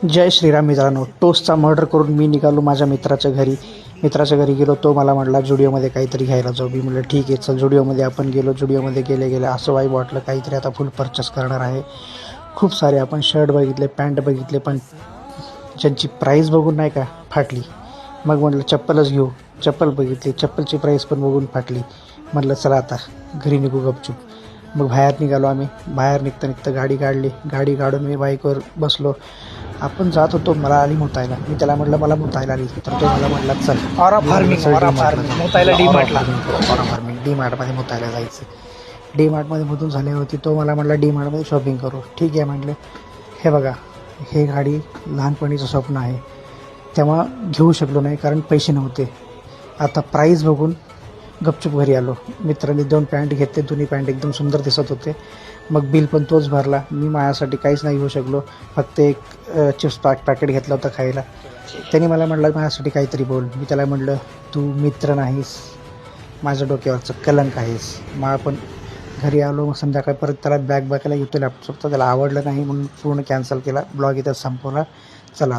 जय श्रीराम मित्रांनो. टोस्टचा मर्डर करून मी निघालो माझ्या मित्राच्या घरी गेलो. तो मला म्हटला जुडिओमध्ये काहीतरी घ्यायला जाऊ. मी म्हटलं ठीक आहे चल. जुडिओमध्ये आपण गेलो. जुडिओमध्ये गेले असं वाईब वाटलं काहीतरी आता फुल परचेस करणार आहे. खूप सारे आपण शर्ट बघितले, पॅन्ट बघितले, पण ज्यांची प्राईस बघून नाही का फाटली. मग म्हटलं चप्पलच घेऊ. चप्पल बघितली, चप्पलची प्राईस पण बघून फाटली. म्हटलं चला आता घरी निघू गपचूप. मग बाहेर निघालो आम्ही. बाहेर निघता गाडी काढली. गाडी काढून मी बाईकवर बसलो. आपण जात होतो. मला आली मुतायला. मी त्याला म्हटलं मला मुतायला आली. तर तो मला म्हटला चल ऑरा फार्मिंग मुतायला डी मार्टला. डी मार्टमध्ये मुतायला जायचं. डी मार्टमध्ये मुतून झाल्यावरती तो मला म्हटला डी मार्टमध्ये शॉपिंग करू. ठीक आहे म्हटलं. हे बघा, हे गाडी लहानपणीचं स्वप्न आहे. तेव्हा घेऊ शकलो नाही कारण पैसे नव्हते. आता प्राईस बघून गपचूप घरी आलो. मित्रांनी 2 पॅन्ट घेतले. दोन्ही पॅन्ट एकदम सुंदर दिसत होते. मग बिल पण तोच भरला. मी माझ्यासाठी काहीच नाही घेऊ शकलो. फक्त एक चिप्स पॅकेट घेतलं होतं खायला. त्यांनी मला म्हटलं माझ्यासाठी काहीतरी बोल. मी त्याला म्हटलं तू मित्र नाहीस, माझ्या डोक्यावरचं कलंक आहेस. मग आपण घरी आलो. मग संध्याकाळी परत त्याला बॅग बघायला घेतो लॅपटॉपचा. त्याला आवडलं नाही म्हणून पूर्ण कॅन्सल केला. ब्लॉग इथं संपवला. चला.